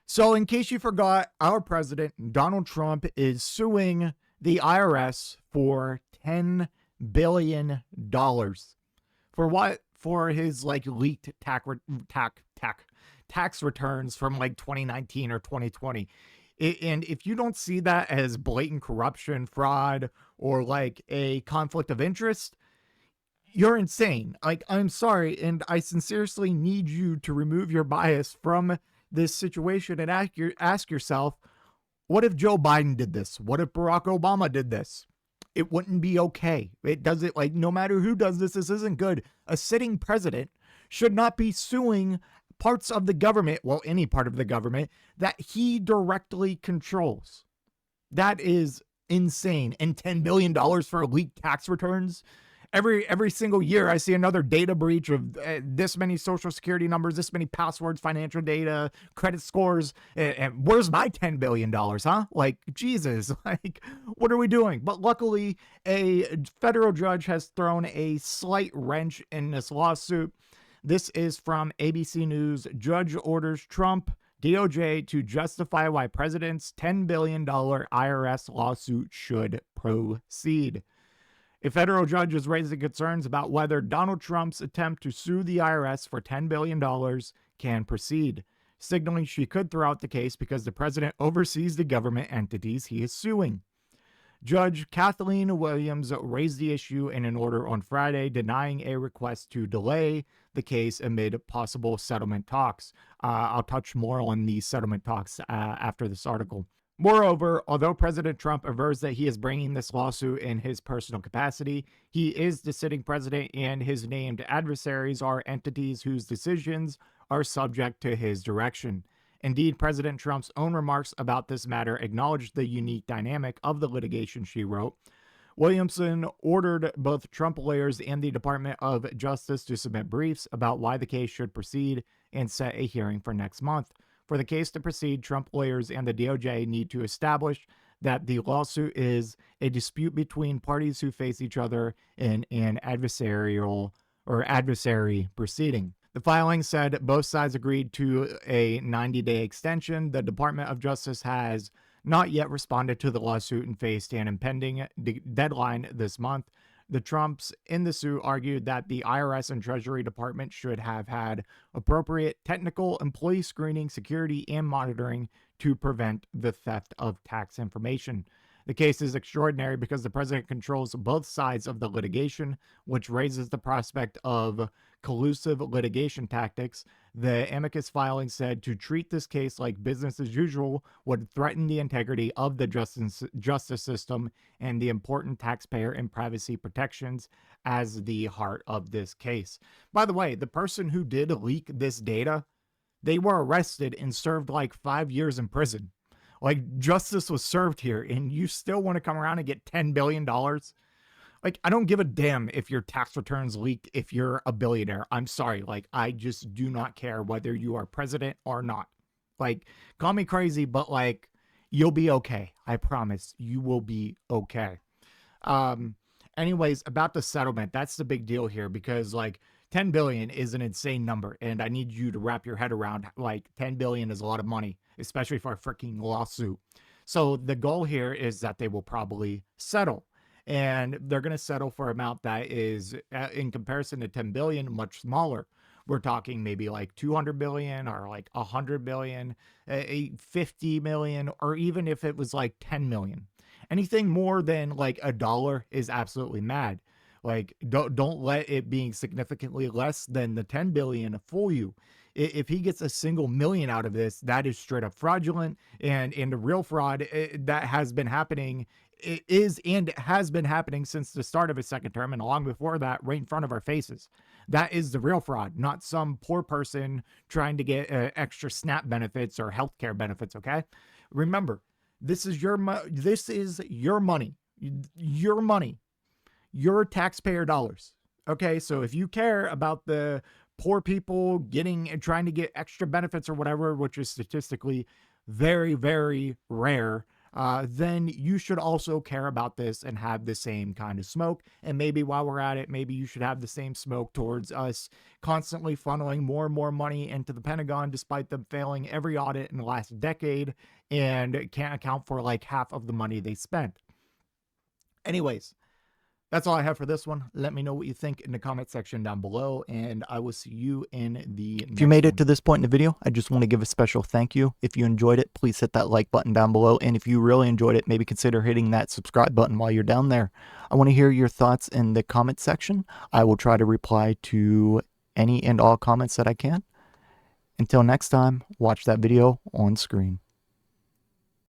So, in case you forgot, our president, Donald Trump, is suing the IRS for $10 billion. For what? For his leaked tax returns from 2019 or 2020. And if you don't see that as blatant corruption, fraud, or a conflict of interest, you're insane. I'm sorry, and I sincerely need you to remove your bias from this situation and ask yourself, what if Joe Biden did this? What if Barack Obama did this? It wouldn't be okay. It doesn't, no matter who does this, this isn't good. A sitting president should not be suing parts of the government, well, any part of the government, that he directly controls. That is insane. And $10 billion for leaked tax returns? Every single year, I see another data breach of this many social security numbers, this many passwords, financial data, credit scores. And where's my $10 billion, huh? Jesus, what are we doing? But luckily, a federal judge has thrown a slight wrench in this lawsuit. This is from ABC News. Judge orders Trump DOJ to justify why president's $10 billion IRS lawsuit should proceed. A federal judge is raising concerns about whether Donald Trump's attempt to sue the IRS for $10 billion can proceed, signaling she could throw out the case because the president oversees the government entities he is suing. Judge Kathleen Williams raised the issue in an order on Friday, denying a request to delay the case amid possible settlement talks. I'll touch more on these settlement talks after this article. Moreover, although President Trump avers that he is bringing this lawsuit in his personal capacity, he is the sitting president, and his named adversaries are entities whose decisions are subject to his direction. Indeed, President Trump's own remarks about this matter acknowledged the unique dynamic of the litigation, she wrote. Williamson ordered both Trump lawyers and the Department of Justice to submit briefs about why the case should proceed and set a hearing for next month. For the case to proceed, Trump lawyers and the DOJ need to establish that the lawsuit is a dispute between parties who face each other in an adversary proceeding. The filing said both sides agreed to a 90-day extension. The Department of Justice has not yet responded to the lawsuit and faced an impending deadline this month. The Trumps in the suit argued that the IRS and Treasury Department should have had appropriate technical, employee screening, security, and monitoring to prevent the theft of tax information. The case is extraordinary because the president controls both sides of the litigation, which raises the prospect of collusive litigation tactics. The amicus filing said to treat this case like business as usual would threaten the integrity of the justice system and the important taxpayer and privacy protections as the heart of this case. By the way, the person who did leak this data, they were arrested and served 5 years in prison. Justice was served here, and you still want to come around and get $10 billion? I don't give a damn if your tax returns leak if you're a billionaire. I'm sorry. I just do not care whether you are president or not. Call me crazy, but you'll be okay. I promise you will be okay. Anyways, about the settlement, that's the big deal here because 10 billion is an insane number, and I need you to wrap your head around 10 billion is a lot of money, especially for a freaking lawsuit. So the goal here is that they will probably settle, and they're going to settle for an amount that is, in comparison to 10 billion, much smaller. We're talking maybe 200 billion or 100 billion, 50 million, or even if it was 10 million. Anything more than a dollar is absolutely mad. Don't let it being significantly less than the 10 billion fool you. If he gets a single million out of this, that is straight up fraudulent, and the real fraud that has been happening has been happening since the start of his second term and long before that, right in front of our faces. That is the real fraud, not some poor person trying to get extra SNAP benefits or healthcare benefits. Okay, remember, this is your money, your taxpayer dollars. Okay, so if you care about the poor people trying to get extra benefits or whatever, which is statistically very, very rare, then you should also care about this and have the same kind of smoke. And maybe while we're at it, maybe you should have the same smoke towards us constantly funneling more and more money into the Pentagon, despite them failing every audit in the last decade and can't account for like half of the money they spent. Anyways, that's all I have for this one. Let me know what you think in the comment section down below, and I will see you in the next one. If you made it to this point in the video, I just want to give a special thank you. If you enjoyed it, please hit that like button down below, and if you really enjoyed it, maybe consider hitting that subscribe button while you're down there. I want to hear your thoughts in the comment section. I will try to reply to any and all comments that I can. Until next time, watch that video on screen.